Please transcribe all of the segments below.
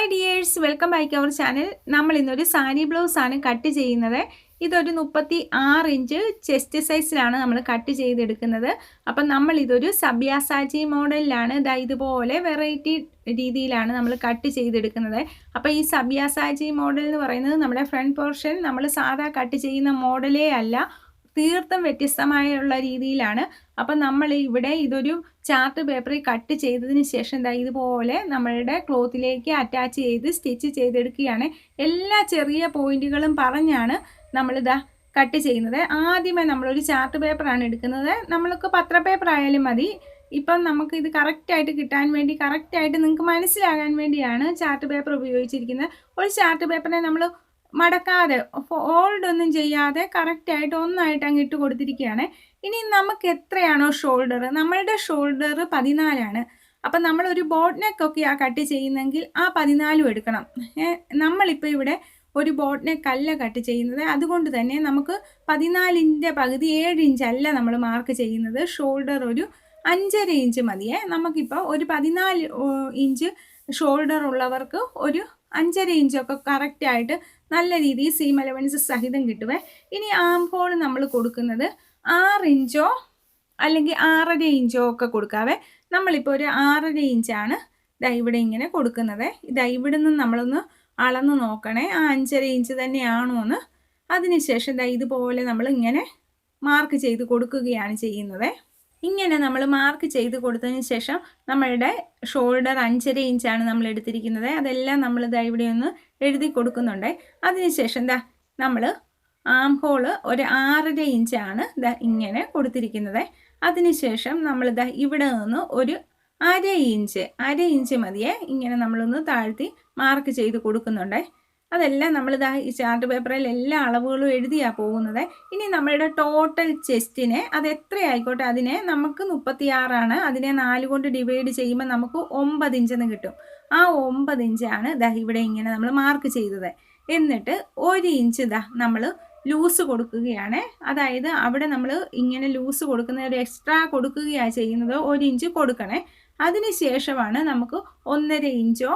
Hi dears, welcome back our channel. നമ്മൾ ഇന്നൊരു sari blouse ആണ് കട്ട് ചെയ്യുന്നത്. ഇതൊരു 36 ഇഞ്ച് ചെസ്റ്റ് സൈസിലാണ് നമ്മൾ കട്ട് ചെയ്തെടുക്കുന്നത്. അപ്പം നമ്മൾ ഇതൊരു സബ്യാസാച്ചി മോഡലിലാണ് ഇതുപോലെ വെറൈറ്റി രീതിയിലാണ് നമ്മൾ കട്ട് ചെയ്തെടുക്കുന്നത്. അപ്പോൾ ഈ സബ്യാസാച്ചി മോഡൽ എന്ന് പറയുന്നത് നമ്മുടെ ഫ്രണ്ട് പോർഷൻ നമ്മൾ സാധാ കട്ട് ചെയ്യുന്ന മോഡലേ അല്ല, തീർത്തും വ്യത്യസ്തമായുള്ള രീതിയിലാണ്. അപ്പം നമ്മൾ ഇവിടെ ഇതൊരു ചാർട്ട് പേപ്പറിൽ കട്ട് ചെയ്തതിന് ശേഷം ഇതുപോലെ നമ്മളുടെ ക്ലോത്തിലേക്ക് അറ്റാച്ച് ചെയ്ത് സ്റ്റിച്ച് ചെയ്തെടുക്കുകയാണ്. എല്ലാ ചെറിയ പോയിന്റുകളും പറഞ്ഞാണ് നമ്മളിതാ കട്ട് ചെയ്യുന്നത്. ആദ്യമേ നമ്മളൊരു ചാർട്ട് പേപ്പറാണ് എടുക്കുന്നത്. നമ്മൾക്ക് പത്ര പേപ്പർ ആയാലും മതി. ഇപ്പം നമുക്ക് ഇത് കറക്റ്റായിട്ട് കിട്ടാൻ വേണ്ടി, കറക്റ്റായിട്ട് നിങ്ങൾക്ക് മനസ്സിലാകാൻ വേണ്ടിയാണ് ചാർട്ട് പേപ്പർ ഉപയോഗിച്ചിരിക്കുന്നത്. ഒരു ചാർട്ട് പേപ്പറിനെ നമ്മൾ മടക്കാതെ, ഫോൾഡ് ഒന്നും ചെയ്യാതെ കറക്റ്റായിട്ട് ഒന്നായിട്ട് അങ്ങ് ഇട്ട് കൊടുത്തിരിക്കുകയാണ്. ഇനി നമുക്ക് എത്രയാണോ ഷോൾഡർ, നമ്മളുടെ ഷോൾഡർ 14ആണ്. അപ്പം നമ്മളൊരു ബോട്ട് നെക്കൊക്കെയാണ് കട്ട് ചെയ്യുന്നെങ്കിൽ ആ 14 എടുക്കണം. നമ്മളിപ്പോൾ ഇവിടെ ഒരു ബോട്ട് നെക്കല്ല കട്ട് ചെയ്യുന്നത്. അതുകൊണ്ട് തന്നെ നമുക്ക് 14ൻ്റെ പകുതി 7 ഇഞ്ച് അല്ല നമ്മൾ മാർക്ക് ചെയ്യുന്നത്. ഷോൾഡർ ഒരു 5.5 ഇഞ്ച് മതിയേ. നമുക്കിപ്പോൾ ഒരു 14 ഇഞ്ച് ഷോൾഡർ ഉള്ളവർക്ക് ഒരു 5.5 ഇഞ്ചൊക്കെ കറക്റ്റായിട്ട് നല്ല രീതിയിൽ സീം അലവൻസ് സഹിതം കിട്ടുവേ. ഇനി ആം ഹോൾ നമ്മൾ കൊടുക്കുന്നത് 6 ഇഞ്ചോ അല്ലെങ്കിൽ 6.5 ഇഞ്ചോ ഒക്കെ കൊടുക്കാവേ. നമ്മളിപ്പോൾ ഒരു 6.5 ഇഞ്ചാണ് ഇവിടെ ഇങ്ങനെ കൊടുക്കുന്നത്. ഇവിടെ നിന്ന് നമ്മളൊന്ന് അളന്ന് നോക്കണേ, ആ 5.5 ഇഞ്ച് തന്നെയാണോ എന്ന്. അതിനുശേഷം ഇതുപോലെ നമ്മൾ ഇങ്ങനെ മാർക്ക് ചെയ്ത് കൊടുക്കുകയാണ് ചെയ്യുന്നത്. ഇങ്ങനെ നമ്മൾ മാർക്ക് ചെയ്ത് കൊടുത്തതിന് ശേഷം നമ്മളുടെ ഷോൾഡർ 5.5 ഇഞ്ചാണ് നമ്മൾ എടുത്തിരിക്കുന്നത്. അതെല്ലാം നമ്മൾ ഇവിടെ ഒന്ന് എഴുതി കൊടുക്കുന്നുണ്ട്. അതിനുശേഷം നമ്മൾ ആം ഹോള് ഒരു 6.5 ഇഞ്ചാണ് ഇങ്ങനെ കൊടുത്തിരിക്കുന്നത്. അതിനുശേഷം നമ്മൾ ഇവിടെ നിന്ന് ഒരു അര ഇഞ്ച് മതിയേ ഇങ്ങനെ നമ്മളൊന്ന് താഴ്ത്തി മാർക്ക് ചെയ്ത് കൊടുക്കുന്നുണ്ട്. അതെല്ലാം നമ്മൾ ഈ ചാർട്ട് പേപ്പറിൽ എല്ലാ അളവുകളും എഴുതിയാണ് പോകുന്നത്. ഇനി നമ്മളുടെ ടോട്ടൽ ചെസ്റ്റിനെ അത് എത്രയായിക്കോട്ടെ, അതിനെ നമുക്ക് 36ആണ്, അതിനെ 4 കൊണ്ട് ഡിവൈഡ് ചെയ്യുമ്പോൾ നമുക്ക് 9 ഇഞ്ചെന്ന് കിട്ടും. ആ 9 ഇഞ്ചാണ് ഇവിടെ ഇങ്ങനെ നമ്മൾ മാർക്ക് ചെയ്തത്. എന്നിട്ട് 1 ഇഞ്ച് നമ്മൾ ലൂസ് കൊടുക്കുകയാണ്. അതായത് അവിടെ നമ്മൾ ഇങ്ങനെ ലൂസ് കൊടുക്കുന്ന ഒരു എക്സ്ട്രാ കൊടുക്കുകയാണ് ചെയ്യുന്നത്. 1 ഇഞ്ച് കൊടുക്കണേ. അതിന് ശേഷമാണ് നമുക്ക് 1.5 ഇഞ്ചോ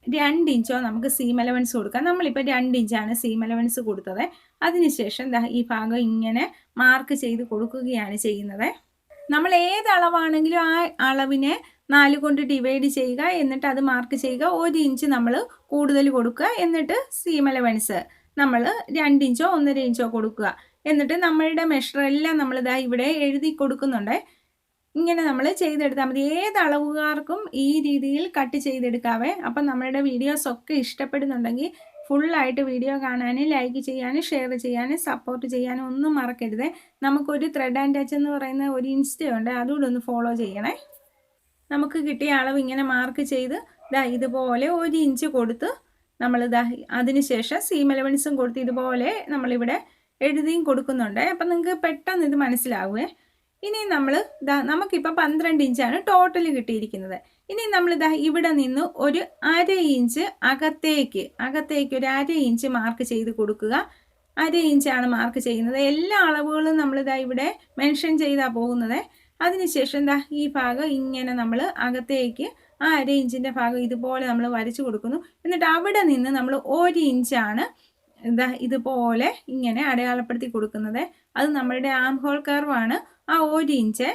2 ഇഞ്ചോ നമുക്ക് സീം അലവൻസ് കൊടുക്കാം. നമ്മളിപ്പോൾ 2 ഇഞ്ചാണ് സീം അലവൻസ് കൊടുത്തത്. അതിനുശേഷം ഈ ഭാഗം ഇങ്ങനെ മാർക്ക് ചെയ്ത് കൊടുക്കുകയാണ് ചെയ്യുന്നത്. നമ്മൾ ഏത് അളവാണെങ്കിലും ആ അളവിനെ 4 കൊണ്ട് ഡിവൈഡ് ചെയ്യുക, എന്നിട്ട് അത് മാർക്ക് ചെയ്യുക. 1 ഇഞ്ച് നമ്മൾ കൂടുതൽ കൊടുക്കുക, എന്നിട്ട് സീം അലവൻസ് നമ്മൾ 2 ഇഞ്ചോ 1.5 ഇഞ്ചോ കൊടുക്കുക. എന്നിട്ട് നമ്മളുടെ മെഷറെല്ലാം നമ്മൾ ഇവിടെ എഴുതി കൊടുക്കുന്നുണ്ട്. ഇങ്ങനെ നമ്മൾ ചെയ്തെടുത്താൽ മതി. ഏത് അളവുകാർക്കും ഈ രീതിയിൽ കട്ട് ചെയ്തെടുക്കാവേ. അപ്പം നമ്മളുടെ വീഡിയോസൊക്കെ ഇഷ്ടപ്പെടുന്നുണ്ടെങ്കിൽ ഫുള്ളായിട്ട് വീഡിയോ കാണാനും ലൈക്ക് ചെയ്യാനും ഷെയർ ചെയ്യാനും സപ്പോർട്ട് ചെയ്യാനും ഒന്നും മറക്കരുത്. നമുക്കൊരു ത്രെഡ് ആൻഡ് ടച്ച് എന്ന് പറയുന്ന ഒരു ഇൻസ്റ്റയുണ്ട്, അതുകൂടെ ഒന്ന് ഫോളോ ചെയ്യണേ. നമുക്ക് കിട്ടിയ അളവ് ഇങ്ങനെ മാർക്ക് ചെയ്ത് ഇതുപോലെ 1 ഇഞ്ച് കൊടുത്ത് നമ്മൾ അതിനുശേഷം സീം അലവൻസും കൊടുത്ത് ഇതുപോലെ നമ്മളിവിടെ എഴുതിയും കൊടുക്കുന്നുണ്ട്. അപ്പം നിങ്ങൾക്ക് പെട്ടെന്ന് ഇത് മനസ്സിലാവുമേ. ഇനി നമ്മൾ നമുക്കിപ്പോൾ 12 ഇഞ്ചാണ് ടോട്ടൽ കിട്ടിയിരിക്കുന്നത്. ഇനി നമ്മൾ ഇവിടെ നിന്ന് ഒരു അര ഇഞ്ച് അകത്തേക്ക് ഒരു അര ഇഞ്ച് മാർക്ക് ചെയ്ത് കൊടുക്കുക. അര ഇഞ്ചാണ് മാർക്ക് ചെയ്യുന്നത്. എല്ലാ അളവുകളും നമ്മൾ ഇവിടെ മെൻഷൻ ചെയ്താണ് പോകുന്നത്. അതിനുശേഷം ഈ ഭാഗം ഇങ്ങനെ നമ്മൾ അകത്തേക്ക് ആ അര ഇഞ്ചിൻ്റെ ഭാഗം ഇതുപോലെ നമ്മൾ വരച്ചു കൊടുക്കുന്നു. എന്നിട്ട് അവിടെ നിന്ന് നമ്മൾ 1 ഇഞ്ചാണ് ഇതുപോലെ ഇങ്ങനെ അടയാളപ്പെടുത്തി കൊടുക്കുന്നത്. അത് നമ്മളുടെ ആം ഹോൾ കർവാണ്, ആ 1 ഇഞ്ച്.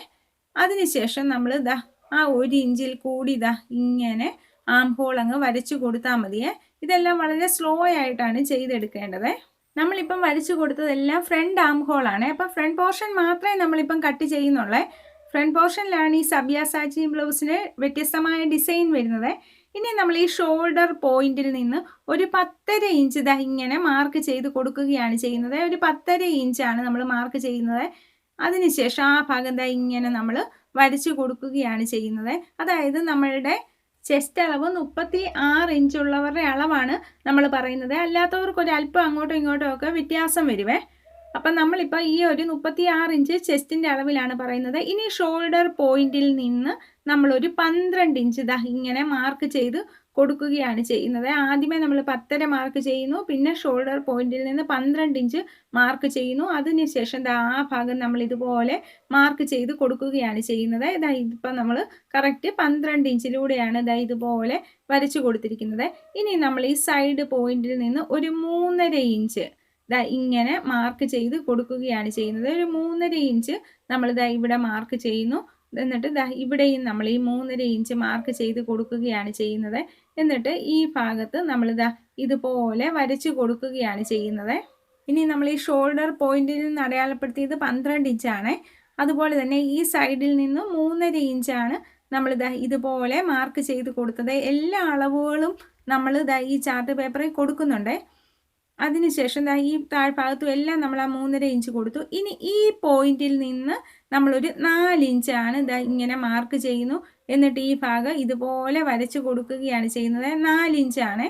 അതിനുശേഷം നമ്മൾ ആ 1 ഇഞ്ചിൽ കൂടി ഇങ്ങനെ ആം ഹോൾ അങ്ങ് വരച്ചു കൊടുത്താൽ മതിയേ. ഇതെല്ലാം വളരെ സ്ലോ ആയിട്ടാണ് ചെയ്തെടുക്കേണ്ടത്. നമ്മളിപ്പം വരച്ചു കൊടുത്തതെല്ലാം ഫ്രണ്ട് ആം ഹോളാണ്. അപ്പം ഫ്രണ്ട് പോർഷൻ മാത്രമേ നമ്മളിപ്പം കട്ട് ചെയ്യുന്നുള്ളേ. ഫ്രണ്ട് പോർഷനിലാണ് ഈ സബ്യാസാച്ചി ബ്ലൗസിന് വ്യത്യസ്തമായ ഡിസൈൻ വരുന്നത്. ഇനി നമ്മൾ ഈ ഷോൾഡർ പോയിന്റിൽ നിന്ന് ഒരു 10.5 ഇഞ്ച് ഇങ്ങനെ മാർക്ക് ചെയ്ത് കൊടുക്കുകയാണ് ചെയ്യുന്നത്. ഒരു 10.5 ഇഞ്ചാണ് നമ്മൾ മാർക്ക് ചെയ്യുന്നത്. അതിനുശേഷം ആ ഭാഗം ഇങ്ങനെ നമ്മൾ വരച്ചു കൊടുക്കുകയാണ് ചെയ്യുന്നത്. അതായത് നമ്മളുടെ ചെസ്റ്റ് അളവ് 36 ഇഞ്ചുള്ളവരുടെ അളവാണ് നമ്മൾ പറയുന്നത്. അല്ലാത്തവർക്ക് ഒരു അല്പം അങ്ങോട്ടും ഇങ്ങോട്ടും ഒക്കെ വ്യത്യാസം വരുവേ. അപ്പം നമ്മളിപ്പോൾ ഈ ഒരു 36 ഇഞ്ച് ചെസ്റ്റിൻ്റെ അളവിലാണ് പറയുന്നത്. ഇനി ഷോൾഡർ പോയിന്റിൽ നിന്ന് നമ്മളൊരു 12 ഇഞ്ച് ഇങ്ങനെ മാർക്ക് ചെയ്ത് കൊടുക്കുകയാണ് ചെയ്യുന്നത്. ആദ്യമേ നമ്മൾ 10.5 മാർക്ക് ചെയ്യുന്നു, പിന്നെ ഷോൾഡർ പോയിന്റിൽ നിന്ന് 12 ഇഞ്ച് മാർക്ക് ചെയ്യുന്നു. അതിനുശേഷം ആ ഭാഗം നമ്മൾ ഇതുപോലെ മാർക്ക് ചെയ്ത് കൊടുക്കുകയാണ് ചെയ്യുന്നത്. ഇതിപ്പോൾ നമ്മൾ കറക്റ്റ് 12 ഇഞ്ചിലൂടെയാണ് ഇതുപോലെ വരച്ചു കൊടുത്തിരിക്കുന്നത്. ഇനി നമ്മൾ ഈ സൈഡ് പോയിന്റിൽ നിന്ന് ഒരു 3.5 ഇഞ്ച് ഇങ്ങനെ മാർക്ക് ചെയ്ത് കൊടുക്കുകയാണ് ചെയ്യുന്നത്. ഒരു 3.5 ഇഞ്ച് നമ്മൾ ഇവിടെ മാർക്ക് ചെയ്യുന്നു. എന്നിട്ട് ഇവിടെയും നമ്മൾ ഈ 3.5 ഇഞ്ച് മാർക്ക് ചെയ്ത് കൊടുക്കുകയാണ് ചെയ്യുന്നത്. എന്നിട്ട് ഈ ഭാഗത്ത് നമ്മൾ ഇതുപോലെ വരച്ചു കൊടുക്കുകയാണ് ചെയ്യുന്നത്. ഇനി നമ്മൾ ഈ ഷോൾഡർ പോയിന്റിൽ നിന്ന് അടയാളപ്പെടുത്തിയത് 12 ഇഞ്ചാണ്. അതുപോലെ തന്നെ ഈ സൈഡിൽ നിന്ന് 3.5 ഇഞ്ചാണ് നമ്മൾ ഇതുപോലെ മാർക്ക് ചെയ്ത് കൊടുത്തത്. എല്ലാ അളവുകളും നമ്മൾ ഈ ചാർട്ട് പേപ്പറിൽ കൊടുക്കുന്നുണ്ട്. അതിനുശേഷം ഈ താഴ്ഭാഗത്തും എല്ലാം നമ്മൾ ആ 3.5 ഇഞ്ച് കൊടുത്തു. ഇനി ഈ പോയിന്റിൽ നിന്ന് നമ്മളൊരു 4 ഇഞ്ചാണ് ഇങ്ങനെ മാർക്ക് ചെയ്യുന്നു. എന്നിട്ട് ഈ ഭാഗം ഇതുപോലെ വരച്ചു കൊടുക്കുകയാണ് ചെയ്യുന്നത്. 4 ഇഞ്ചാണ്.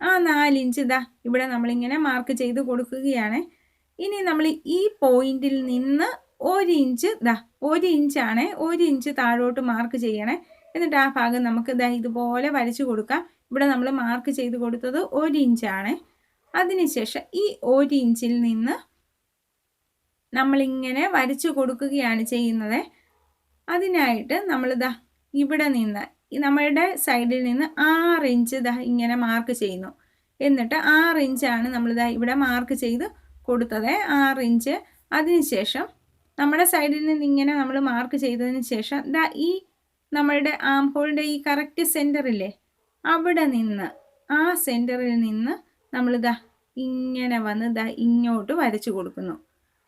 ആ 4 ഇഞ്ച് ഇവിടെ നമ്മളിങ്ങനെ മാർക്ക് ചെയ്ത് കൊടുക്കുകയാണ്. ഇനി നമ്മൾ ഈ പോയിന്റിൽ നിന്ന് 1 ഇഞ്ച് 1 ഇഞ്ചാണ്, 1 ഇഞ്ച് താഴോട്ട് മാർക്ക് ചെയ്യണേ. എന്നിട്ട് ആ ഭാഗം നമുക്ക് ഇതുപോലെ വരച്ചു കൊടുക്കാം. ഇവിടെ നമ്മൾ മാർക്ക് ചെയ്ത് കൊടുത്തത് 1 ഇഞ്ചാണ്. അതിനുശേഷം ഈ 1 ഇഞ്ചിൽ നിന്ന് നമ്മളിങ്ങനെ വരച്ചു കൊടുക്കുകയാണ് ചെയ്യുന്നത്. അതിനായിട്ട് നമ്മൾ ഇവിടെ നിന്ന് നമ്മളുടെ സൈഡിൽ നിന്ന് 6 ഇഞ്ച് ഇങ്ങനെ മാർക്ക് ചെയ്യുന്നു. എന്നിട്ട് 6 ഇഞ്ചാണ് നമ്മൾ ഇവിടെ മാർക്ക് ചെയ്ത് കൊടുത്തത്, 6 ഇഞ്ച്. അതിനുശേഷം നമ്മുടെ സൈഡിൽ നിന്ന് ഇങ്ങനെ നമ്മൾ മാർക്ക് ചെയ്തതിന് ശേഷം ഈ നമ്മളുടെ ആം ഹോളിൻ്റെ ഈ കറക്റ്റ് സെൻറ്ററില്ലേ, അവിടെ നിന്ന് ആ സെൻറ്ററിൽ നിന്ന് നമ്മൾ ഇങ്ങനെ വന്ന് ഇങ്ങോട്ട് വരച്ചു കൊടുക്കുന്നു.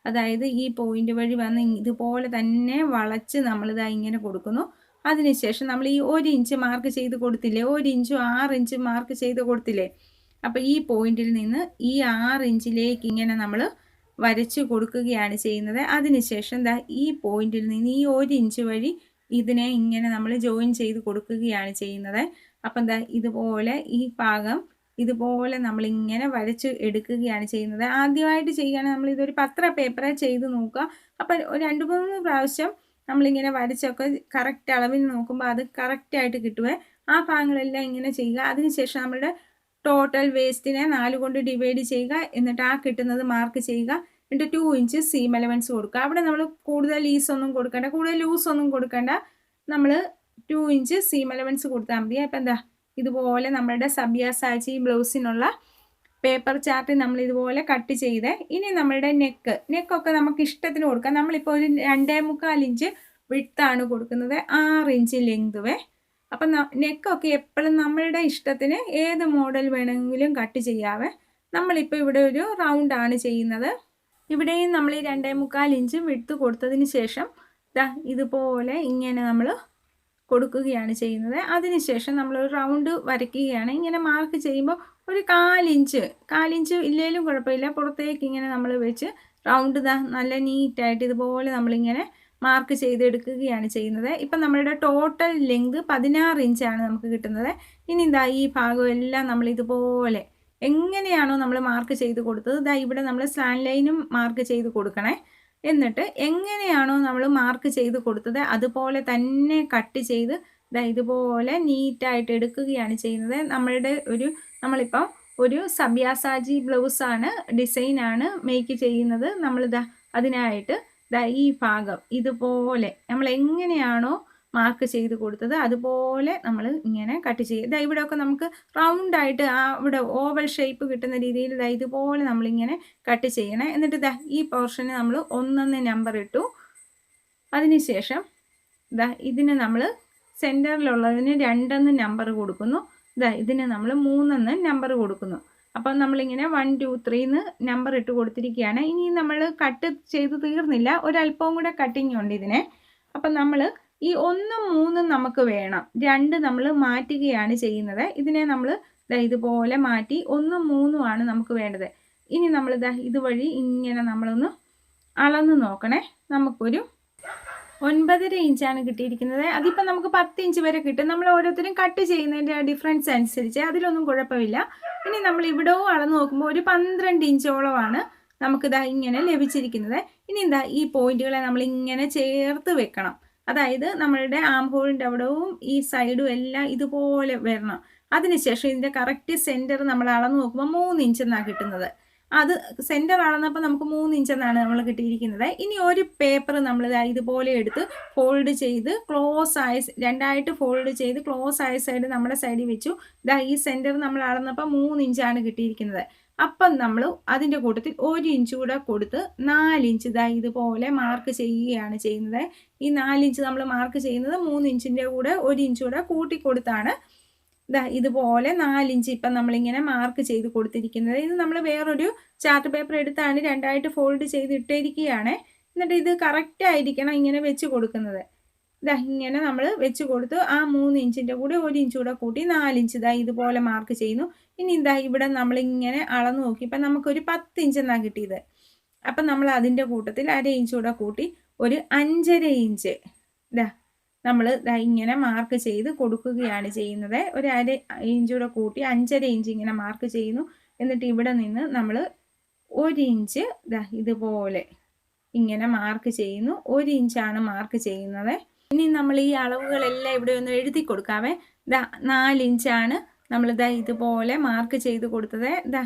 അതായത് ഈ പോയിന്റ് വഴി വന്ന് ഇതുപോലെ തന്നെ വളച്ച് നമ്മൾ ഇങ്ങനെ കൊടുക്കുന്നു. അതിനുശേഷം നമ്മൾ ഈ 1 ഇഞ്ച് മാർക്ക് ചെയ്ത് കൊടുത്തില്ലേ, 1 ഇഞ്ചും 6 ഇഞ്ചും മാർക്ക് ചെയ്ത് കൊടുത്തില്ലേ, അപ്പോൾ ഈ പോയിന്റിൽ നിന്ന് ഈ 6 ഇഞ്ചിലേക്ക് ഇങ്ങനെ നമ്മൾ വരച്ചു കൊടുക്കുകയാണ് ചെയ്യുന്നത്. അതിനുശേഷം ഈ പോയിന്റിൽ നിന്ന് ഈ 1 ഇഞ്ച് വഴി ഇതിനെ ഇങ്ങനെ നമ്മൾ ജോയിൻ ചെയ്ത് കൊടുക്കുകയാണ് ചെയ്യുന്നത്. അപ്പം ഇതുപോലെ ഈ ഭാഗം ഇതുപോലെ നമ്മളിങ്ങനെ വരച്ച് എടുക്കുകയാണ് ചെയ്യുന്നത്. ആദ്യമായിട്ട് ചെയ്യുകയാണെങ്കിൽ നമ്മളിതൊരു പത്ര പേപ്പറിൽ ചെയ്ത് നോക്കുക. അപ്പം 2-3 പ്രാവശ്യം നമ്മളിങ്ങനെ വരച്ചൊക്കെ കറക്റ്റ് അളവിൽ നോക്കുമ്പോൾ അത് കറക്റ്റായിട്ട് കിട്ടുവേ. ആ ഭാഗങ്ങളെല്ലാം ഇങ്ങനെ ചെയ്യുക. അതിനുശേഷം നമ്മുടെ ടോട്ടൽ വേസ്റ്റിനെ 4 കൊണ്ട് ഡിവൈഡ് ചെയ്യുക. എന്നിട്ട് ആ കിട്ടുന്നത് മാർക്ക് ചെയ്യുക. എന്നിട്ട് 2 ഇഞ്ച് സീം അലവൻസ് കൊടുക്കുക. അവിടെ നമ്മൾ കൂടുതൽ ലീസൊന്നും കൊടുക്കേണ്ട, കൂടുതൽ ലൂസൊന്നും കൊടുക്കേണ്ട. നമ്മൾ 2 ഇഞ്ച് സീം അലവൻസ് കൊടുത്താൽ മതി. അപ്പം ഇതുപോലെ നമ്മളുടെ സബ്യാസാച്ചി ബ്ലൗസിനുള്ള പേപ്പർ ചാർട്ട് നമ്മൾ ഇതുപോലെ കട്ട് ചെയ്ത്, ഇനി നമ്മളുടെ നെക്കൊക്കെ നമുക്ക് ഇഷ്ടത്തിന് കൊടുക്കാം. നമ്മളിപ്പോൾ ഒരു 2.25 ഇഞ്ച് വിഡ്ത്താണ് കൊടുക്കുന്നത്, 6 ഇഞ്ച് ലെങ്തുവേ. അപ്പം നെക്കൊക്കെ എപ്പോഴും നമ്മളുടെ ഇഷ്ടത്തിന് ഏത് മോഡൽ വേണമെങ്കിലും കട്ട് ചെയ്യാവേ. നമ്മളിപ്പോൾ ഇവിടെ ഒരു റൗണ്ടാണ് ചെയ്യുന്നത്. ഇവിടെയും നമ്മൾ ഈ 2.25 ഇഞ്ച് വിഡ്ത്ത് കൊടുത്തതിന് ശേഷം ഇതുപോലെ ഇങ്ങനെ നമ്മൾ കൊടുക്കുകയാണ് ചെയ്യുന്നത്. അതിനുശേഷം നമ്മൾ ഒരു റൗണ്ട് വരയ്ക്കുകയാണ്. ഇങ്ങനെ മാർക്ക് ചെയ്യുമ്പോൾ ഒരു 4 ഇഞ്ച് ഇല്ലേലും കുഴപ്പമില്ല, പുറത്തേക്ക് ഇങ്ങനെ നമ്മൾ വെച്ച് റൗണ്ട് നല്ല നീറ്റായിട്ട് ഇതുപോലെ നമ്മളിങ്ങനെ മാർക്ക് ചെയ്തെടുക്കുകയാണ് ചെയ്യുന്നത്. ഇപ്പം നമ്മളുടെ ടോട്ടൽ ലെങ്ത് 16 ഇഞ്ചാണ് നമുക്ക് കിട്ടുന്നത്. ഇനി ഈ ഭാഗം എല്ലാം നമ്മൾ ഇതുപോലെ എങ്ങനെയാണോ നമ്മൾ മാർക്ക് ചെയ്ത് കൊടുത്തത്, ഇവിടെ നമ്മൾ സ്ലാൻഡ് ലൈനും മാർക്ക് ചെയ്ത് കൊടുക്കണേ. എന്നിട്ട് എങ്ങനെയാണോ നമ്മൾ മാർക്ക് ചെയ്ത് കൊടുത്തത് അതുപോലെ തന്നെ കട്ട് ചെയ്ത് ഇതുപോലെ നീറ്റായിട്ട് എടുക്കുകയാണ് ചെയ്യുന്നത്. നമ്മളിപ്പം ഒരു സബ്യാസാച്ചി ബ്ലൗസാണ്, ഡിസൈനാണ് മേക്ക് ചെയ്യുന്നത്. അതിനായിട്ട് ഈ ഭാഗം ഇതുപോലെ നമ്മൾ എങ്ങനെയാണോ മാർക്ക് ചെയ്ത് കൊടുത്തത് അതുപോലെ നമ്മൾ ഇങ്ങനെ കട്ട് ചെയ്യുക. ഇവിടെയൊക്കെ നമുക്ക് റൗണ്ടായിട്ട് ഇവിടെ ഓവൽ ഷേപ്പ് കിട്ടുന്ന രീതിയിൽ ഇതുപോലെ നമ്മളിങ്ങനെ കട്ട് ചെയ്യണേ. എന്നിട്ട് ഈ പോർഷന് നമ്മൾ 1 നമ്പർ ഇട്ടു. അതിനുശേഷം ഇതിന് നമ്മൾ സെൻറ്ററിലുള്ളതിന് 2 നമ്പർ കൊടുക്കുന്നു. ഇതിന് നമ്മൾ 3 നമ്പർ കൊടുക്കുന്നു. അപ്പം നമ്മളിങ്ങനെ 1 2 3 നമ്പർ ഇട്ട് കൊടുത്തിരിക്കുകയാണ്. ഇനി നമ്മൾ കട്ട് ചെയ്ത് തീർന്നില്ല, ഒരല്പവും കൂടെ കട്ടിങ് ഉണ്ട് ഇതിനെ. അപ്പം നമ്മൾ ഈ 1 3 നമുക്ക് വേണം, 2 നമ്മൾ മാറ്റുകയാണ് ചെയ്യുന്നത്. ഇതിനെ നമ്മൾ ഇതുപോലെ മാറ്റി 1 3 ആണ് നമുക്ക് വേണ്ടത്. ഇനി നമ്മൾ ഇതുവഴി ഇങ്ങനെ നമ്മളൊന്ന് അളന്ന് നോക്കണേ. നമുക്കൊരു 9.5 ഇഞ്ചാണ് കിട്ടിയിരിക്കുന്നത്. അതിപ്പോൾ നമുക്ക് 10 ഇഞ്ച് വരെ കിട്ടും. നമ്മൾ ഓരോരുത്തരും കട്ട് ചെയ്യുന്നതിൻ്റെ ഡിഫറൻസ് അനുസരിച്ച് അതിലൊന്നും കുഴപ്പമില്ല. ഇനി നമ്മൾ ഇവിടവും അളന്ന് നോക്കുമ്പോൾ ഒരു 12 ഇഞ്ചോളമാണ് നമുക്ക് ഇങ്ങനെ ലഭിച്ചിരിക്കുന്നത്. ഇനി ഈ പോയിന്റുകളെ നമ്മൾ ഇങ്ങനെ ചേർത്ത് വെക്കണം. അതായത് നമ്മളുടെ ആം ഹോളിൻ്റെ അവിടവും ഈ സൈഡും എല്ലാം ഇതുപോലെ വരണം. അതിനുശേഷം ഇതിൻ്റെ കറക്റ്റ് സെൻറ്റർ നമ്മൾ അളന്ന് നോക്കുമ്പോൾ 3 ഇഞ്ച് എന്നാണ് കിട്ടുന്നത്. അത് സെൻറ്റർ അളന്നപ്പോൾ നമുക്ക് 3 ഇഞ്ച് എന്നാണ് നമ്മൾ കിട്ടിയിരിക്കുന്നത്. ഇനി ഒരു പേപ്പർ നമ്മൾ ഇതുപോലെ എടുത്ത് ഫോൾഡ് ചെയ്ത് ക്ലോസ് ആയ രണ്ടായിട്ട് ഫോൾഡ് ചെയ്ത് ക്ലോസ് ആയ സൈഡ് നമ്മുടെ സൈഡിൽ വെച്ചു. ഈ സെൻറ്റർ നമ്മൾ അളന്നപ്പോൾ 3 ഇഞ്ചാണ് കിട്ടിയിരിക്കുന്നത്. അപ്പം നമ്മൾ അതിൻ്റെ കൂട്ടത്തിൽ 1 ഇഞ്ച് കൂടെ കൊടുത്ത് 4 ഇഞ്ച് ഇതുപോലെ മാർക്ക് ചെയ്യുകയാണ് ചെയ്യുന്നത്. ഈ 4 ഇഞ്ച് നമ്മൾ മാർക്ക് ചെയ്യുന്നത് 3 ഇഞ്ചിൻ്റെ കൂടെ 1 ഇഞ്ച് കൂടെ കൂട്ടി കൊടുത്താണ് ഇതുപോലെ 4 ഇഞ്ച് ഇപ്പം നമ്മളിങ്ങനെ മാർക്ക് ചെയ്ത് കൊടുത്തിരിക്കുന്നത്. ഇത് നമ്മൾ വേറൊരു ചാർട്ട് പേപ്പർ എടുത്താണ് രണ്ടായിട്ട് ഫോൾഡ് ചെയ്ത് ഇട്ടിരിക്കുകയാണ്. എന്നിട്ട് ഇത് കറക്റ്റ് ആയിരിക്കണം ഇങ്ങനെ വെച്ച് കൊടുക്കുന്നത്. ഇങ്ങനെ നമ്മൾ വെച്ച് കൊടുത്ത് ആ 3 ഇഞ്ചിൻ്റെ കൂടെ 1 ഇഞ്ച് കൂടെ കൂട്ടി 4 ഇഞ്ച് ഇതുപോലെ മാർക്ക് ചെയ്യുന്നു. ഇനി ഇവിടെ നമ്മളിങ്ങനെ അളന്ന് നോക്കിയപ്പോൾ നമുക്കൊരു 10 ഇഞ്ച് എന്നാണ് കിട്ടിയത്. അപ്പം നമ്മൾ അതിൻ്റെ കൂട്ടത്തിൽ 1/2 ഇഞ്ച് കൂടെ കൂട്ടി ഒരു 5.5 ഇഞ്ച് നമ്മൾ ഇങ്ങനെ മാർക്ക് ചെയ്ത് കൊടുക്കുകയാണ് ചെയ്യുന്നത്. ഒരു 1/2 ഇഞ്ച് കൂടെ കൂട്ടി 5.5 ഇഞ്ച് ഇങ്ങനെ മാർക്ക് ചെയ്യുന്നു. എന്നിട്ട് ഇവിടെ നിന്ന് നമ്മൾ 1 ഇഞ്ച് ഇതുപോലെ ഇങ്ങനെ മാർക്ക് ചെയ്യുന്നു. 1 ഇഞ്ചാണ് മാർക്ക് ചെയ്യുന്നത്. ഇനി നമ്മൾ ഈ അളവുകളെല്ലാം ഇവിടെ ഒന്ന് എഴുതി കൊടുക്കാവേ. 4 ഇഞ്ചാണ് നമ്മൾ ഇതുപോലെ മാർക്ക് ചെയ്ത് കൊടുത്തത്.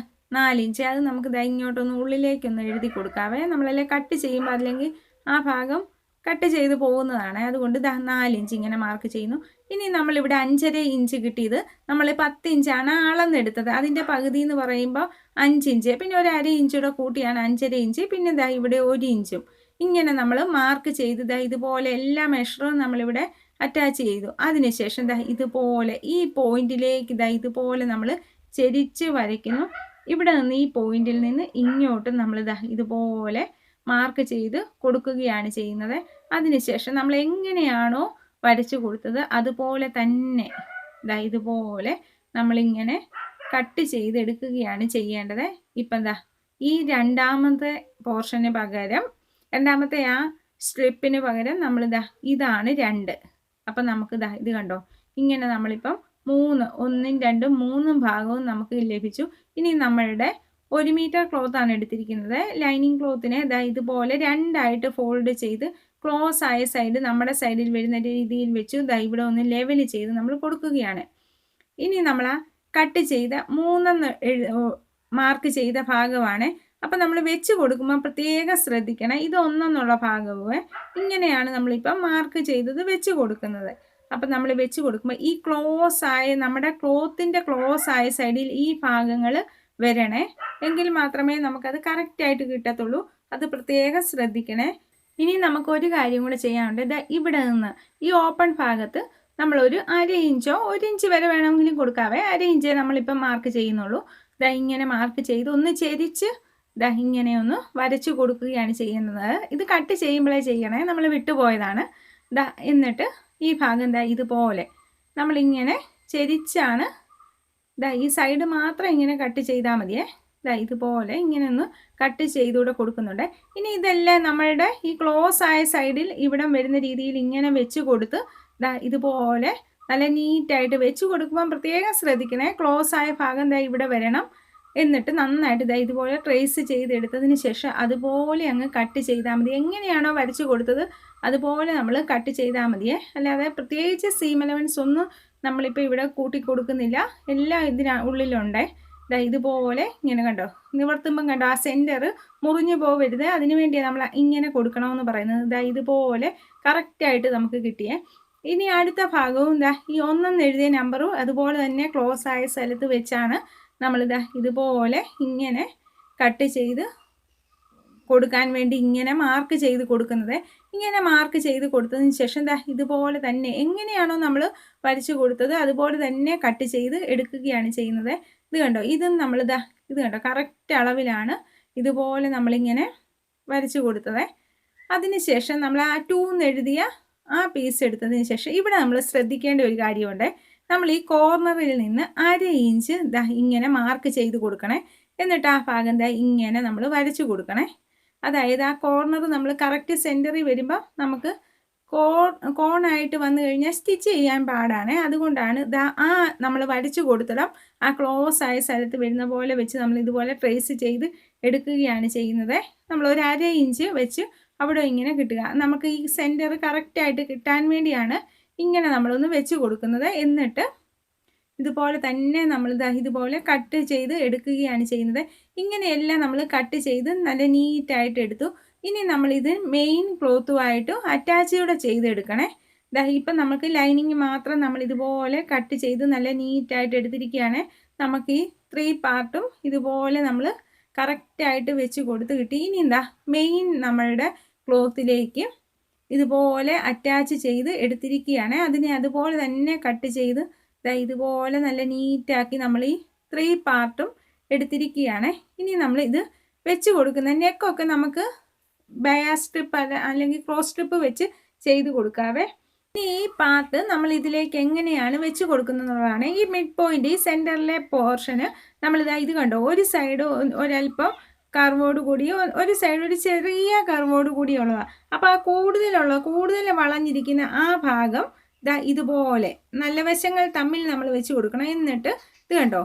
4 ഇഞ്ച് അത് നമുക്ക് ഇങ്ങോട്ടൊന്ന് ഉള്ളിലേക്കൊന്ന് എഴുതി കൊടുക്കാവേ. നമ്മളെല്ലാം കട്ട് ചെയ്യുമ്പോൾ അല്ലെങ്കിൽ ആ ഭാഗം കട്ട് ചെയ്ത് പോകുന്നതാണ്. അതുകൊണ്ട് 4 ഇഞ്ച് ഇങ്ങനെ മാർക്ക് ചെയ്യുന്നു. ഇനി നമ്മളിവിടെ 5.5 ഇഞ്ച് കിട്ടിയത് നമ്മൾ 10 ഇഞ്ചാണ് അളന്നെടുത്തത്. അതിൻ്റെ പകുതി എന്ന് പറയുമ്പോൾ 5 ഇഞ്ച്, പിന്നെ ഒരു 1/2 ഇഞ്ചൂടെ കൂട്ടിയാണ് 5.5 ഇഞ്ച്, പിന്നെ ഇവിടെ 1 ഇഞ്ചും ഇങ്ങനെ നമ്മൾ മാർക്ക് ചെയ്ത് ഇതുപോലെ എല്ലാ മെഷറും നമ്മളിവിടെ അറ്റാച്ച് ചെയ്തു. അതിനുശേഷം ഇതുപോലെ ഈ പോയിന്റിലേക്ക് ഇതുപോലെ നമ്മൾ ചെരിച്ച് വരയ്ക്കുന്നു. ഇവിടെ നിന്ന് ഈ പോയിന്റിൽ നിന്ന് ഇങ്ങോട്ട് നമ്മൾ ഇതുപോലെ മാർക്ക് ചെയ്ത് കൊടുക്കുകയാണ് ചെയ്യുന്നത്. അതിനുശേഷം നമ്മൾ എങ്ങനെയാണോ വരച്ചു കൊടുത്തത് അതുപോലെ തന്നെ ഇതുപോലെ നമ്മളിങ്ങനെ കട്ട് ചെയ്തെടുക്കുകയാണ് ചെയ്യേണ്ടത്. ഇപ്പം ഈ രണ്ടാമത്തെ പോർഷന് പകരം രണ്ടാമത്തെ ആ സ്ട്രിപ്പിന് പകരം നമ്മൾ ഇതാണ് 2. അപ്പം നമുക്ക് ഇത് കണ്ടോ, ഇങ്ങനെ നമ്മളിപ്പം 3 1 2 3 ഭാഗവും നമുക്ക് ലഭിച്ചു. ഇനി നമ്മളുടെ 1 മീറ്റർ ക്ലോത്താണ് എടുത്തിരിക്കുന്നത്. ലൈനിങ് ക്ലോത്തിനെ ഇതുപോലെ 2ആയിട്ട് ഫോൾഡ് ചെയ്ത് ക്ലോസ് ആയ സൈഡ് നമ്മുടെ സൈഡിൽ വരുന്ന രീതിയിൽ വെച്ച് ഇവിടെ ഒന്ന് ലെവൽ ചെയ്ത് നമ്മൾ കൊടുക്കുകയാണ്. ഇനി നമ്മൾ ആ കട്ട് ചെയ്ത 3 മാർക്ക് ചെയ്ത ഭാഗമാണ്. അപ്പം നമ്മൾ വെച്ച് കൊടുക്കുമ്പോൾ പ്രത്യേകം ശ്രദ്ധിക്കണം. ഇത് 1 ഭാഗവും ഇങ്ങനെയാണ് നമ്മളിപ്പം മാർക്ക് ചെയ്തത് വെച്ച് കൊടുക്കുന്നത്. അപ്പം നമ്മൾ വെച്ച് കൊടുക്കുമ്പോൾ ഈ ക്ലോസ് ആയ നമ്മുടെ ക്ലോത്തിൻ്റെ ക്ലോസ് ആയ സൈഡിൽ ഈ ഭാഗങ്ങൾ വരണേ, എങ്കിൽ മാത്രമേ നമുക്കത് കറക്റ്റായിട്ട് കിട്ടത്തുള്ളൂ. അത് പ്രത്യേകം ശ്രദ്ധിക്കണേ. ഇനി നമുക്കൊരു കാര്യം കൂടെ ചെയ്യാനുണ്ട്. ഇവിടെ നിന്ന് ഈ ഓപ്പൺ ഭാഗത്ത് നമ്മളൊരു 1/2 ഇഞ്ചോ 1 ഇഞ്ച് വരെ വേണമെങ്കിലും കൊടുക്കാവേ. 1/2 ഇഞ്ചേ നമ്മളിപ്പം മാർക്ക് ചെയ്യുന്നുള്ളൂ. ഇങ്ങനെ മാർക്ക് ചെയ്ത് ഒന്ന് ചെരിച്ച് ഇങ്ങനെ ഒന്ന് വരച്ചു കൊടുക്കുകയാണ് ചെയ്യുന്നത്. ഇത് കട്ട് ചെയ്യുമ്പോഴേ ചെയ്യണേ, നമ്മൾ വിട്ടുപോയതാണ്. എന്നിട്ട് ഈ ഭാഗം ഇതുപോലെ നമ്മളിങ്ങനെ ചെരിച്ചാണ് ഈ സൈഡ് മാത്രം ഇങ്ങനെ കട്ട് ചെയ്താൽ മതിയേ. ഇതുപോലെ ഇങ്ങനെ ഒന്ന് കട്ട് ചെയ്തുകൂടെ കൊടുക്കുന്നുണ്ട്. ഇനി ഇതെല്ലാം നമ്മളുടെ ഈ ക്ലോസ് ആയ സൈഡിൽ ഇവിടം വരുന്ന രീതിയിൽ ഇങ്ങനെ വെച്ച് കൊടുത്ത് ഇതുപോലെ നല്ല നീറ്റായിട്ട് വെച്ച് കൊടുക്കുമ്പോൾ പ്രത്യേകം ശ്രദ്ധിക്കണേ. ക്ലോസ് ആയ ഭാഗം ഇവിടെ വരണം. എന്നിട്ട് നന്നായിട്ട് ഇതുപോലെ ട്രേസ് ചെയ്തെടുത്തതിന് ശേഷം അതുപോലെ അങ്ങ് കട്ട് ചെയ്താൽ മതി. എങ്ങനെയാണോ വരച്ച് കൊടുത്തത് അതുപോലെ നമ്മൾ കട്ട് ചെയ്താൽ മതിയേ. അല്ലാതെ പ്രത്യേകിച്ച് സീം അലവൻസ് ഒന്നും നമ്മളിപ്പോൾ ഇവിടെ കൂട്ടി കൊടുക്കുന്നില്ല. എല്ലാം ഉള്ളിലുണ്ടേ. ഇതുപോലെ ഇങ്ങനെ കണ്ടോ, നിവർത്തുമ്പം കണ്ടോ ആ സെൻറ്റർ മുറിഞ്ഞു പോകരുത്. അതിനു വേണ്ടിയാണ് നമ്മൾ ഇങ്ങനെ കൊടുക്കണമെന്ന് പറയുന്നത്. ഇതുപോലെ കറക്റ്റായിട്ട് നമുക്ക് കിട്ടിയേ. ഇനി അടുത്ത ഭാഗവും ഈ 1 എഴുതിയ നമ്പറും അതുപോലെ തന്നെ ക്ലോസ് ആയ സ്ഥലത്ത് വെച്ചാണ് നമ്മളിത് ഇതുപോലെ ഇങ്ങനെ കട്ട് ചെയ്ത് കൊടുക്കാൻ വേണ്ടി ഇങ്ങനെ മാർക്ക് ചെയ്ത് കൊടുക്കുന്നത്. ഇങ്ങനെ മാർക്ക് ചെയ്ത് കൊടുത്തതിന് ശേഷം ഇതുപോലെ തന്നെ എങ്ങനെയാണോ നമ്മൾ വരച്ചു കൊടുത്തത് അതുപോലെ തന്നെ കട്ട് ചെയ്ത് എടുക്കുകയാണ് ചെയ്യുന്നത്. ഇത് കണ്ടോ, ഇതും നമ്മൾ ഇത് കണ്ടോ കറക്റ്റ് അളവിലാണ് ഇതുപോലെ നമ്മളിങ്ങനെ വരച്ചു കൊടുത്തത്. അതിന് ശേഷം നമ്മൾ ആ 2 എഴുതിയ ആ പീസ് എടുത്തതിന് ശേഷം ഇവിടെ നമ്മൾ ശ്രദ്ധിക്കേണ്ട ഒരു കാര്യമുണ്ട്. നമ്മൾ ഈ കോർണറിൽ നിന്ന് 1/2 ഇഞ്ച് ഇങ്ങനെ മാർക്ക് ചെയ്ത് കൊടുക്കണേ. എന്നിട്ട് ആ ഭാഗം ഇങ്ങനെ നമ്മൾ വരച്ചു കൊടുക്കണേ. അതായത് ആ കോർണർ നമ്മൾ കറക്റ്റ് സെൻറ്ററിൽ വരുമ്പോൾ നമുക്ക് കോണായിട്ട് വന്നു കഴിഞ്ഞാൽ സ്റ്റിച്ച് ചെയ്യാൻ പാടാണ്. അതുകൊണ്ടാണ് ആ നമ്മൾ വരച്ചു കൊടുത്തിടം ആ ക്ലോസ് ആയ സ്ഥലത്ത് വരുന്ന പോലെ വെച്ച് നമ്മൾ ഇതുപോലെ ട്രേസ് ചെയ്ത് എടുക്കുകയാണ് ചെയ്യുന്നത്. നമ്മൾ ഒരു 1/2 ഇഞ്ച് വെച്ച് അവിടെ ഇങ്ങനെ കിട്ടുക. നമുക്ക് ഈ സെൻറ്റർ കറക്റ്റായിട്ട് കിട്ടാൻ വേണ്ടിയാണ് ഇങ്ങനെ നമ്മളൊന്ന് വെച്ച് കൊടുക്കുന്നത്. എന്നിട്ട് ഇതുപോലെ തന്നെ നമ്മൾ ഇതുപോലെ കട്ട് ചെയ്ത് എടുക്കുകയാണ് ചെയ്യുന്നത്. ഇങ്ങനെയെല്ലാം നമ്മൾ കട്ട് ചെയ്ത് നല്ല നീറ്റായിട്ട് എടുത്തു. ഇനി നമ്മളിത് മെയിൻ ക്ലോത്തുമായിട്ട് അറ്റാച്ചുകൂടെ ചെയ്തെടുക്കണേ. ഇപ്പം നമുക്ക് ലൈനിങ് മാത്രം നമ്മൾ ഇതുപോലെ കട്ട് ചെയ്ത് നല്ല നീറ്റായിട്ട് എടുത്തിരിക്കുകയാണ്. നമുക്ക് ഈ 3 പാർട്ടും ഇതുപോലെ നമ്മൾ കറക്റ്റായിട്ട് വെച്ച് കൊടുത്ത് കിട്ടി. ഇനി മെയിൻ നമ്മളുടെ ക്ലോത്തിലേക്ക് ഇതുപോലെ അറ്റാച്ച് ചെയ്ത് എടുത്തിരിക്കുകയാണ്. അതിനെ അതുപോലെ തന്നെ കട്ട് ചെയ്ത് ഇതുപോലെ നല്ല നീറ്റാക്കി നമ്മൾ ഈ 3 പാർട്ടും എടുത്തിരിക്കുകയാണ്. ഇനി നമ്മൾ ഇത് വെച്ച് കൊടുക്കുന്ന നെക്കൊക്കെ നമുക്ക് ബയാസ് സ്ട്രിപ്പ് അല്ലെങ്കിൽ ക്രോസ് സ്ട്രിപ്പ് വെച്ച് ചെയ്ത് കൊടുക്കാവേ. ഇനി ഈ പാർട്ട് നമ്മൾ ഇതിലേക്ക് എങ്ങനെയാണ് വെച്ച് കൊടുക്കുന്നതാണ്. ഈ മിഡ് പോയിന്റ്, ഈ സെൻറ്ററിലെ പോർഷന് ഇത് കണ്ടോ, ഒരു സൈഡ് ഒരല്പം കർവോട് കൂടിയോ ഒരു സൈഡ് ഒരു ചെറിയ കർവോട് കൂടിയുള്ളതാണ്. അപ്പോൾ ആ കൂടുതൽ വളഞ്ഞിരിക്കുന്ന ആ ഭാഗം ഇതുപോലെ നല്ല വശങ്ങൾ തമ്മിൽ നമ്മൾ വെച്ച് കൊടുക്കണം. എന്നിട്ട് ഇത് കണ്ടോ,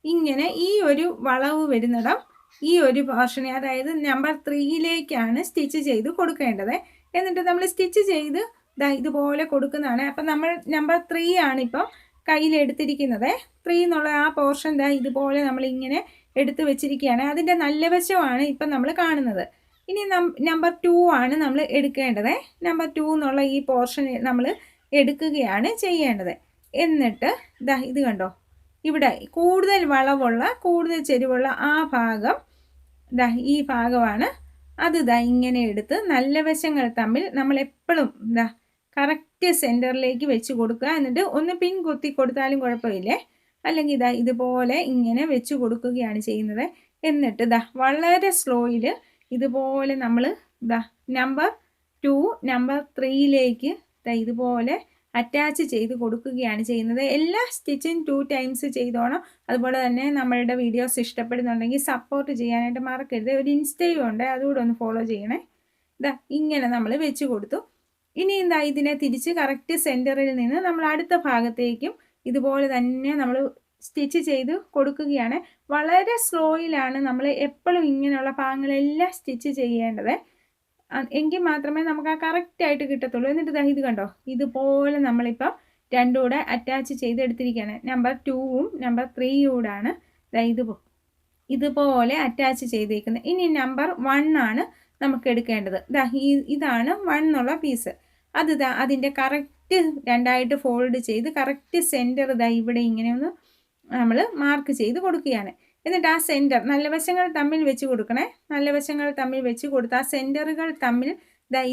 ഇങ്ങനെ ഈ ഒരു വളവ് വരുന്നിടം ഈ ഒരു പോർഷനെ, അതായത് നമ്പർ 3യിലേക്കാണ് സ്റ്റിച്ച് ചെയ്ത് കൊടുക്കേണ്ടത്. എന്നിട്ട് നമ്മൾ സ്റ്റിച്ച് ചെയ്ത് ഇതുപോലെ കൊടുക്കുന്നതാണ്. അപ്പം നമ്മൾ നമ്പർ 3 ആണ് ഇപ്പം കയ്യിലെടുത്തിരിക്കുന്നത്. 3 എന്നുള്ള ആ പോർഷൻ ഇതുപോലെ നമ്മളിങ്ങനെ എടുത്ത് വെച്ചിരിക്കുകയാണ്. അതിൻ്റെ നല്ല വശമാണ് ഇപ്പം നമ്മൾ കാണുന്നത്. ഇനി നമ്പർ 2 ആണ് നമ്മൾ എടുക്കേണ്ടത്. നമ്പർ 2 എന്നുള്ള ഈ പോർഷൻ നമ്മൾ എടുക്കുകയാണ് ചെയ്യേണ്ടത്. എന്നിട്ട് ഇത് കണ്ടോ, ഇവിടെ കൂടുതൽ വളവുള്ള കൂടുതൽ ചെരിവുള്ള ആ ഭാഗം ഈ ഭാഗമാണ്. അത് ഇങ്ങനെ എടുത്ത് നല്ല വശങ്ങൾ തമ്മിൽ നമ്മൾ എപ്പോഴും കറക്റ്റ് സെൻറ്ററിലേക്ക് വെച്ച് കൊടുക്കുക. എന്നിട്ട് ഒന്ന് പിൻ കുത്തി കൊടുത്താലും കുഴപ്പമില്ലേ, അല്ലെങ്കിൽ ഇതുപോലെ ഇങ്ങനെ വെച്ച് കൊടുക്കുകയാണ് ചെയ്യുന്നത്. എന്നിട്ട് വളരെ സ്ലോയിൽ ഇതുപോലെ നമ്മൾ നമ്പർ 2 നമ്പർ 3യിലേക്ക് ഇതുപോലെ അറ്റാച്ച് ചെയ്ത് കൊടുക്കുകയാണ് ചെയ്യുന്നത്. എല്ലാ സ്റ്റിച്ചും 2 ടൈംസ് ചെയ്തോണം. അതുപോലെ തന്നെ നമ്മളുടെ വീഡിയോസ് ഇഷ്ടപ്പെടുന്നുണ്ടെങ്കിൽ സപ്പോർട്ട് ചെയ്യാനായിട്ട് മറക്കരുത്. ഒരു ഇൻസ്റ്റയും ഉണ്ട്, അതുകൂടെ ഒന്ന് ഫോളോ ചെയ്യണേ. ഇങ്ങനെ നമ്മൾ വെച്ച് കൊടുത്തു. ഇനി ഇതിനെ തിരിച്ച് കറക്റ്റ് സെൻറ്ററിൽ നിന്ന് നമ്മൾ അടുത്ത ഭാഗത്തേക്കും ഇതുപോലെ തന്നെ നമ്മൾ സ്റ്റിച്ച് ചെയ്ത് കൊടുക്കുകയാണ്. വളരെ സ്ലോയിലാണ് നമ്മൾ എപ്പോഴും ഇങ്ങനെയുള്ള ഭാഗങ്ങളെല്ലാം സ്റ്റിച്ച് ചെയ്യേണ്ടത്. എങ്കിൽ മാത്രമേ നമുക്ക് ആ കറക്റ്റായിട്ട് കിട്ടത്തുള്ളൂ. എന്നിട്ട് ഇത് കണ്ടോ, ഇതുപോലെ നമ്മളിപ്പം രണ്ടും കൂടെ അറ്റാച്ച് ചെയ്തെടുത്തിരിക്കുകയാണ്. നമ്പർ 2ഉം നമ്പർ 3യും കൂടാണ് ഇതുപോലെ അറ്റാച്ച് ചെയ്തേക്കുന്നത്. ഇനി നമ്പർ 1 ആണ് നമുക്ക് എടുക്കേണ്ടത്. ഇതാണ് 1 എന്നുള്ള പീസ്. അത് അതിൻ്റെ കറക്റ്റ് രണ്ടായിട്ട് ഫോൾഡ് ചെയ്ത് കറക്റ്റ് സെൻറ്റർ ഇവിടെ ഇങ്ങനെ ഒന്ന് നമ്മൾ മാർക്ക് ചെയ്ത് കൊടുക്കുകയാണ്. എന്നിട്ട് ആ സെൻറ്റർ നല്ല വശങ്ങൾ തമ്മിൽ വെച്ച് കൊടുക്കണേ. നല്ല വശങ്ങൾ തമ്മിൽ വെച്ച് കൊടുത്ത് ആ സെൻറ്ററുകൾ തമ്മിൽ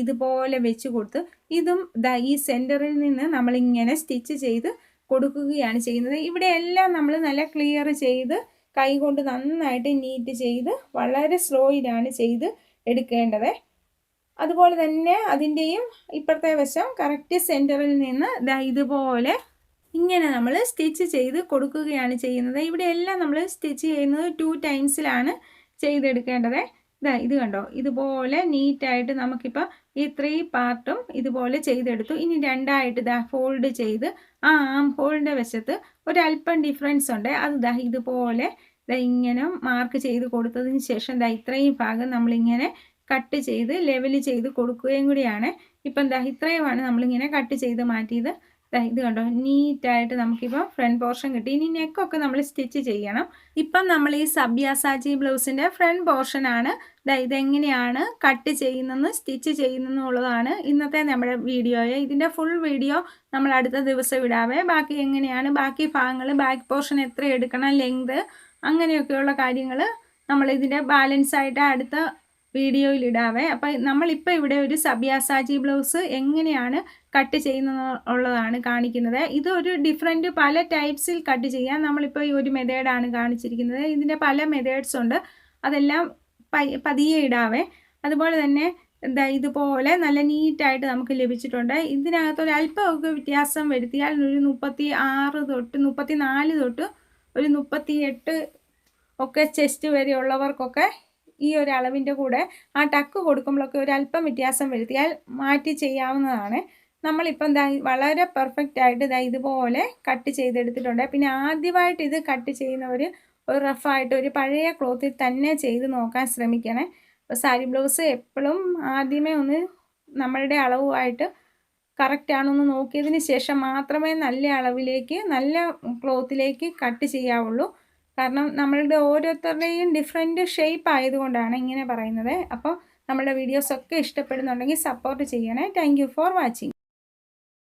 ഇതുപോലെ വെച്ച് കൊടുത്ത് ഇതും ഈ സെൻറ്ററിൽ നിന്ന് നമ്മളിങ്ങനെ സ്റ്റിച്ച് ചെയ്ത് കൊടുക്കുകയാണ് ചെയ്യുന്നത്. ഇവിടെ എല്ലാം നമ്മൾ നല്ല ക്ലിയർ ചെയ്ത് കൈകൊണ്ട് നന്നായിട്ട് നീറ്റ് ചെയ്ത് വളരെ സ്ലോയിലാണ് ചെയ്ത് എടുക്കേണ്ടത്. അതുപോലെ തന്നെ അതിൻ്റെയും ഇപ്പുറത്തെ വശം കറക്റ്റ് സെൻറ്ററിൽ നിന്ന് ഇതുപോലെ ഇങ്ങനെ നമ്മൾ സ്റ്റിച്ച് ചെയ്ത് കൊടുക്കുകയാണ് ചെയ്യുന്നത്. ഇവിടെ എല്ലാം നമ്മൾ സ്റ്റിച്ച് ചെയ്യുന്നത് 2 ടൈംസിലാണ് ചെയ്തെടുക്കേണ്ടത്. ഇത് കണ്ടോ, ഇതുപോലെ നീറ്റായിട്ട് നമുക്കിപ്പോൾ ഈ 3 പാർട്ടും ഇതുപോലെ ചെയ്തെടുത്തു. ഇനി രണ്ടായിട്ട് ഫോൾഡ് ചെയ്ത് ആ ആം ഹോളിൻ്റെ വശത്ത് ഒരല്പം ഡിഫറൻസ് ഉണ്ട്. അത് ഇതുപോലെ ഇങ്ങനെ മാർക്ക് ചെയ്ത് കൊടുത്തതിന് ശേഷം ഇത്രയും ഭാഗം നമ്മളിങ്ങനെ കട്ട് ചെയ്ത് ലെവൽ ചെയ്ത് കൊടുക്കുകയും കൂടിയാണ്. ഇപ്പം ഇത്രയുമാണ് നമ്മളിങ്ങനെ കട്ട് ചെയ്ത് മാറ്റിയത്. ഇത് കണ്ടോ, നീറ്റായിട്ട് നമുക്കിപ്പോൾ ഫ്രണ്ട് പോർഷൻ കിട്ടി. ഇനി നെക്കൊക്കെ നമ്മൾ സ്റ്റിച്ച് ചെയ്യണം. ഇപ്പം നമ്മൾ ഈ സബ്യാസാച്ചി ബ്ലൗസിൻ്റെ ഫ്രണ്ട് പോർഷനാണ്. ഇതെങ്ങനെയാണ് കട്ട് ചെയ്യുന്നതെന്ന് സ്റ്റിച്ച് ചെയ്യുന്നതെന്നുള്ളതാണ് ഇന്നത്തെ നമ്മുടെ വീഡിയോയെ. ഇതിൻ്റെ ഫുൾ വീഡിയോ നമ്മൾ അടുത്ത ദിവസം ഇടാവേ. ബാക്കി എങ്ങനെയാണ് ബാക്കി ഭാഗങ്ങൾ, ബാക്ക് പോർഷൻ എത്ര എടുക്കണം, ലെങ്ത്, അങ്ങനെയൊക്കെയുള്ള കാര്യങ്ങൾ നമ്മൾ ഇതിൻ്റെ ബാലൻസ് ആയിട്ട് അടുത്ത വീഡിയോയിൽ ഇടാവേ. അപ്പം നമ്മളിപ്പോൾ ഇവിടെ ഒരു സബ്യാസാച്ചി ബ്ലൗസ് എങ്ങനെയാണ് കട്ട് ചെയ്യുന്നതുള്ളതാണ് കാണിക്കുന്നത്. ഇതൊരു ഡിഫറെൻറ്റ് പല ടൈപ്സിൽ കട്ട് ചെയ്യാം. നമ്മളിപ്പോൾ ഈ ഒരു മെത്തേഡാണ് കാണിച്ചിരിക്കുന്നത്. ഇതിൻ്റെ പല മെത്തേഡ്സ് ഉണ്ട്, അതെല്ലാം പതിയെ ഇടാവേ. അതുപോലെ തന്നെ ഇതുപോലെ നല്ല നീറ്റായിട്ട് നമുക്ക് ലഭിച്ചിട്ടുണ്ട്. ഇതിനകത്ത് ഒരല്പമൊക്കെ വ്യത്യാസം വരുത്തിയാൽ ഒരു 36 തൊട്ട് 34 തൊട്ട് ഒരു 38 ഒക്കെ ചെസ്റ്റ് വരെയുള്ളവർക്കൊക്കെ ഈ ഒരു അളവിൻ്റെ കൂടെ ആ ടക്ക് കൊടുക്കുമ്പോഴൊക്കെ ഒരല്പം വ്യത്യാസം വരുത്തിയാൽ മാറ്റി ചെയ്യാവുന്നതാണ്. നമ്മളിപ്പം വളരെ പെർഫെക്റ്റ് ആയിട്ട് ഇതുപോലെ കട്ട് ചെയ്തെടുത്തിട്ടുണ്ട്. പിന്നെ ആദ്യമായിട്ട് ഇത് കട്ട് ചെയ്യുന്നവർ ഒരു റഫായിട്ട് ഒരു പഴയ ക്ലോത്തിൽ തന്നെ ചെയ്ത് നോക്കാൻ ശ്രമിക്കണേ. അപ്പോൾ സാരി ബ്ലൗസ് എപ്പോഴും ആദ്യമേ ഒന്ന് നമ്മളുടെ അളവുമായിട്ട് കറക്റ്റ് ആണെന്ന് നോക്കിയതിന് ശേഷം മാത്രമേ നല്ല അളവിലേക്ക് നല്ല ക്ലോത്തിലേക്ക് കട്ട് ചെയ്യാവുള്ളൂ. കാരണം നമ്മളുടെ ഓരോരുത്തരുടെയും ഡിഫറെൻറ്റ് ഷേപ്പ് ആയതുകൊണ്ടാണ് ഇങ്ങനെ പറയുന്നത്. അപ്പോൾ നമ്മുടെ വീഡിയോസൊക്കെ ഇഷ്ടപ്പെടുന്നുണ്ടെങ്കിൽ സപ്പോർട്ട് ചെയ്യണേ. Thank you for watching.